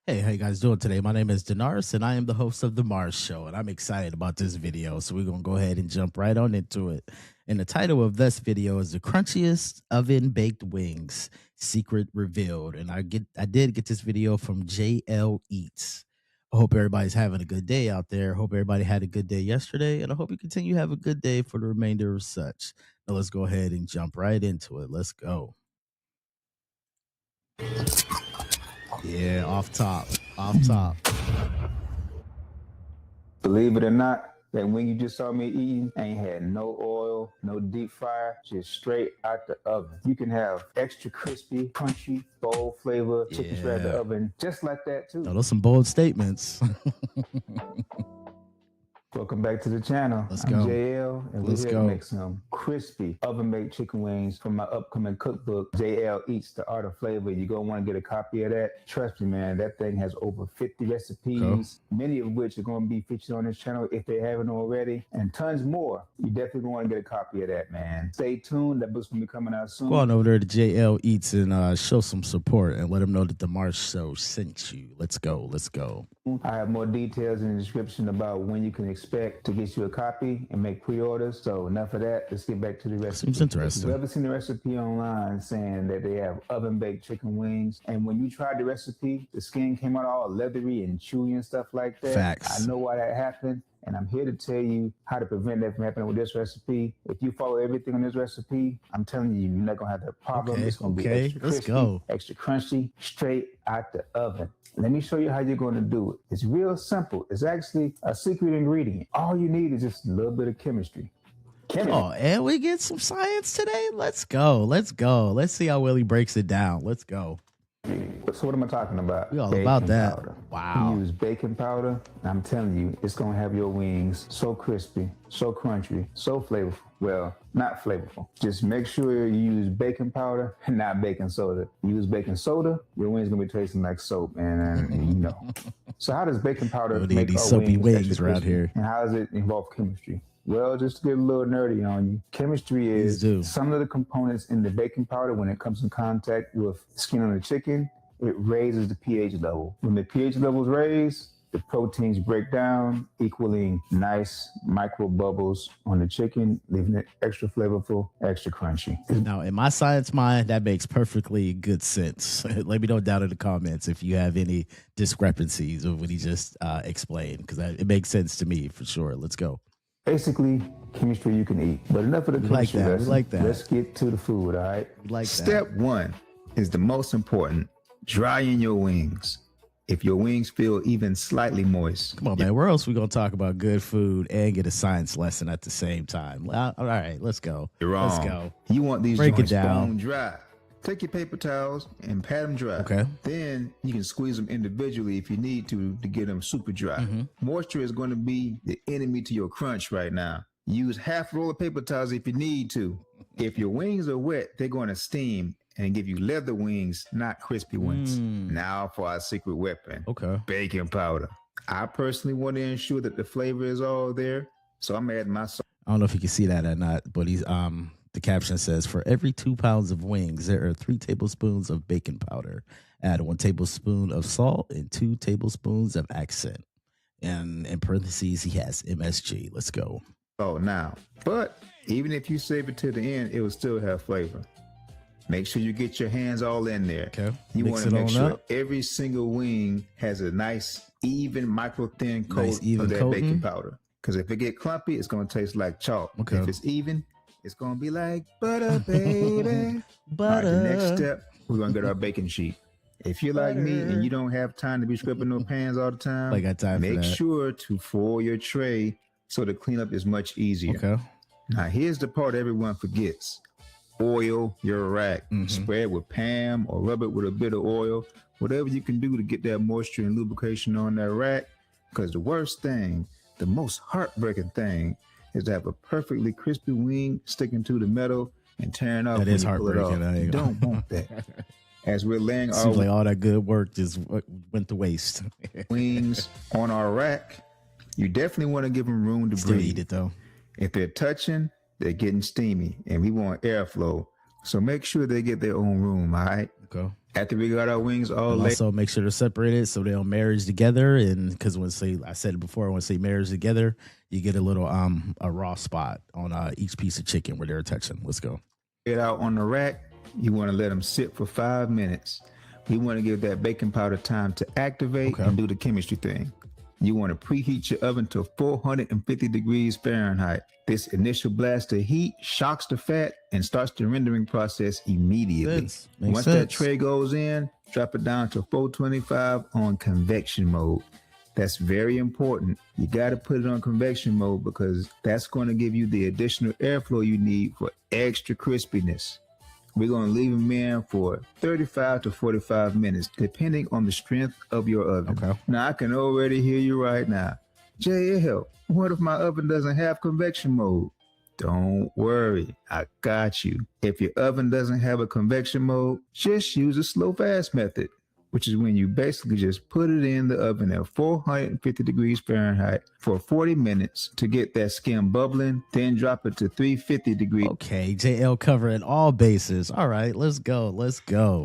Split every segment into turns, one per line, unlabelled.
Hey, how you guys doing today? My name is Denarse, and I am the host of the Marsh Show, and I'm excited about this video. So we're gonna go ahead and jump right on into it. And the title of this video is "The Crunchiest Oven Baked Wings Secret Revealed." And I did get this video from JL Eats. I hope everybody's having a good day out there. Hope everybody had a good day yesterday, and I hope you continue to have a good day for the remainder of such. Now let's go ahead and jump right into it. Let's go. Yeah, off top.
Believe it or not, that when you just saw me eating, I ain't had no oil, no deep fryer, just straight out the oven. You can have extra crispy, crunchy, bold flavor chicken straight out the oven, just like that too.
Oh, those some bold statements.
Welcome back to the channel.
Let's
I'm
go.
JL, and we're here to make some crispy oven-baked chicken wings from my upcoming cookbook, JL Eats, The Art of Flavor. You're going to want to get a copy of that. Trust me, man, that thing has over 50 recipes, many of which are going to be featured on this channel if they haven't already, and tons more. You definitely want to get a copy of that, man. Stay tuned. That book's going to be coming out soon.
Go on over there to JL Eats and show some support and let them know that the Marsh Show sent you. Let's go.
I have more details in the description about when you can expect to get you a copy and make pre-orders. So enough of that. Let's get back to the recipe.
Seems interesting.
You've ever seen the recipe online saying that they have oven-baked chicken wings, and when you tried the recipe, the skin came out all leathery and chewy and stuff like that?
Facts.
I know why that happened, and I'm here to tell you how to prevent that from happening with this recipe. If you follow everything on this recipe, I'm telling you, you're not going to have that problem. It's going to be extra crispy, extra crunchy, straight out the oven. Let me show you how you're going to do it. It's real simple. It's actually a secret ingredient. All you need is just a little bit of chemistry.
Oh, and we get some science today? Let's go. Let's see how Willie breaks it down. Let's go.
So what am I talking about?
We all about that.
Powder.
Wow.
You use baking powder. I'm telling you, it's going to have your wings so crispy, so crunchy, so flavorful. Well, not flavorful. Just make sure you use baking powder and not baking soda. You use baking soda, your wings going to be tasting like soap. And you know. So how does baking powder make these soapy wings around here? And how does it involve chemistry? Well, just to get a little nerdy on you, chemistry is some of the components in the baking powder when it comes in contact with the skin on the chicken, it raises the pH level. When the pH level is raised, the proteins break down, equaling nice micro bubbles on the chicken, leaving it extra flavorful, extra crunchy.
Now, in my science mind, that makes perfectly good sense. Let me know down in the comments if you have any discrepancies with what he just explained, because it makes sense to me for sure. Let's go.
Basically, chemistry you can eat. But enough of the chemistry lesson.
We like that.
Let's get to the food, all right?
Step one is the most important. Drying your wings. If your wings feel even slightly moist.
Come on, man. Where else we going to talk about good food and get a science lesson at the same time? All right, let's go.
You're wrong.
Let's go.
You want these
Break
joints
it down.
bone dry. Take your paper towels and pat them dry.
Okay.
Then you can squeeze them individually if you need to get them super dry. Moisture is going to be the enemy to your crunch right now. Use half roll of paper towels if you need to. If your wings are wet, they're going to steam and give you leather wings, not crispy ones. Now for our secret weapon. Baking powder. I personally want to ensure that the flavor is all there, so I'm adding my salt.
I don't know if you can see that or not, but the caption says, for every 2 pounds of wings, there are 3 tablespoons of baking powder. Add 1 tablespoon of salt and 2 tablespoons of accent. And in parentheses, he has MSG. Let's go.
Oh, now, but even if you save it to the end, it will still have flavor. Make sure you get your hands all in there. You want to make sure every single wing has a nice, even, micro-thin coat of that baking powder. Because if it get clumpy, it's going to taste like chalk. If it's even, it's going to be like butter, baby.
Butter.
All right, the next step, we're going to get our baking sheet. If you're like me and you don't have time to be scrubbing no pans all the time, make sure to foil your tray so the cleanup is much easier. Now, here's the part everyone forgets. Oil your rack. Spray it with Pam or rub it with a bit of oil. Whatever you can do to get that moisture and lubrication on that rack. Because the worst thing, the most heartbreaking thing, is to have a perfectly crispy wing sticking to the metal and tearing off. That is heartbreaking. You don't want that. As we're laying
seems like all that good work just went to waste.
Wings on our rack, you definitely want to give them room to breathe.
Eat it though.
If they're touching, they're getting steamy, and we want airflow. So make sure they get their own room, all right? After we got our wings all laid.
Also make sure they're separated so they don't marriage together. And because I said it before, when they marriage together, you get a little a raw spot on each piece of chicken where they're touching. Let's go.
Get out on the rack. You want to let them sit for 5 minutes. We want to give that baking powder time to activate and do the chemistry thing. You want to preheat your oven to 450 degrees Fahrenheit. This initial blast of heat shocks the fat and starts the rendering process immediately. Once that tray goes in, drop it down to 425 on convection mode. That's very important. You got to put it on convection mode because that's going to give you the additional airflow you need for extra crispiness. We're going to leave them in for 35 to 45 minutes, depending on the strength of your oven. Okay. Now, I can already hear you right now. JL, what if my oven doesn't have convection mode? Don't worry, I got you. If your oven doesn't have a convection mode, just use a slow fast method, which is when you basically just put it in the oven at 450 degrees Fahrenheit for 40 minutes to get that skin bubbling, then drop it to 350 degrees.
Okay, JL covering all bases. All right, let's go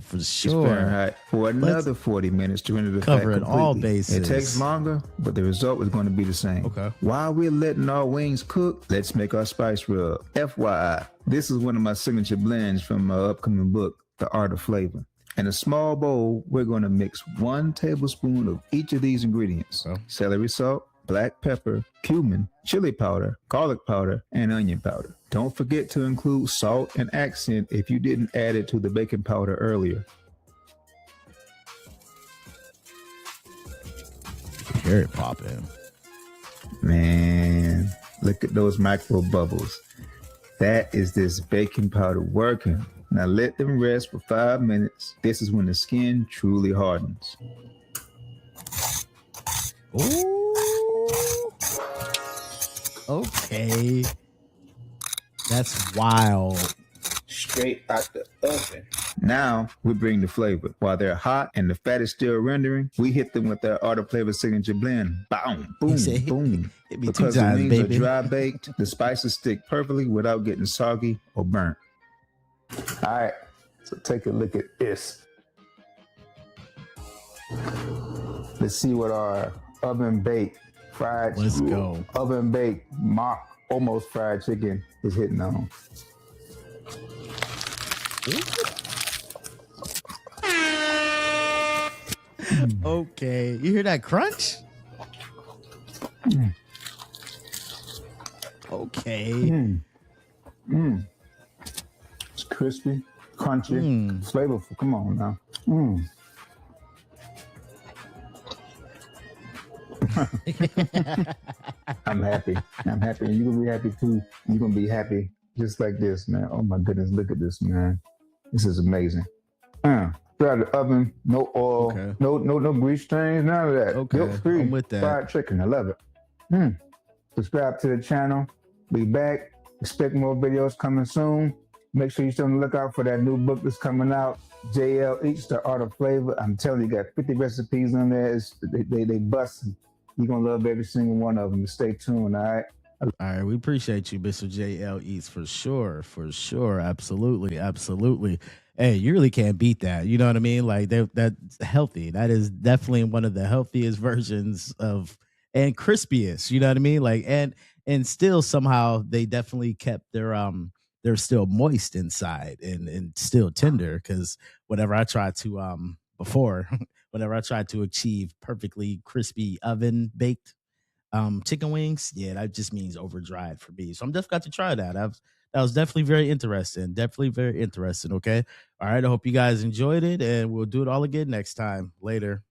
for sure.
Fahrenheit for another 40 minutes to render the fat completely.
Covering all bases.
It takes longer, but the result is going to be the same. Okay. While we're letting our wings cook, let's make our spice rub. FYI, this is one of my signature blends from my upcoming book, The Art of Flavor. In a small bowl, we're going to mix 1 tablespoon of each of these ingredients. Celery salt, black pepper, cumin, chili powder, garlic powder, and onion powder. Don't forget to include salt and accent if you didn't add it to the baking powder earlier.
Hear it popping.
Man, look at those micro bubbles. That is this baking powder working. Now let them rest for 5 minutes. This is when the skin truly hardens.
Ooh. Okay. That's wild.
Straight out the oven. Now we bring the flavor. While they're hot and the fat is still rendering, we hit them with our Art of Flavor signature blend. Boom, boom, boom. Because the wings are dry baked, the spices stick perfectly without getting soggy or burnt.
All right, so take a look at this. Let's see what our oven baked fried.
Let's go.
Oven baked mock almost fried chicken is hitting on.
Okay, you hear that crunch? Okay.
It's crispy, crunchy, flavorful. Come on now. I'm happy. I'm happy. And you're going to be happy too. You're going to be happy just like this, man. Oh my goodness. Look at this, man. This is amazing. Straight out of the oven, no oil, no grease stains, none of that.
Okay,
Guilt-free
I'm with that.
fried chicken. I love it. Subscribe to the channel. Be back. Expect more videos coming soon. Make sure you're still on the lookout for that new book that's coming out. JL Eats, The Art of Flavor. I'm telling you, got 50 recipes on there. They busting. You're going to love every single one of them. Stay tuned, all right?
All right, we appreciate you, Mr. JL Eats, for sure. Absolutely. Hey, you really can't beat that. You know what I mean? Like, that's healthy. That is definitely one of the healthiest versions of, and crispiest, you know what I mean? Like, and still somehow they definitely kept they're still moist inside and still tender, because whenever I try to whenever I try to achieve perfectly crispy oven baked chicken wings, that just means over dried for me. So I'm definitely got to try that. That was definitely very interesting. Okay. All right. I hope you guys enjoyed it, and we'll do it all again next time. Later.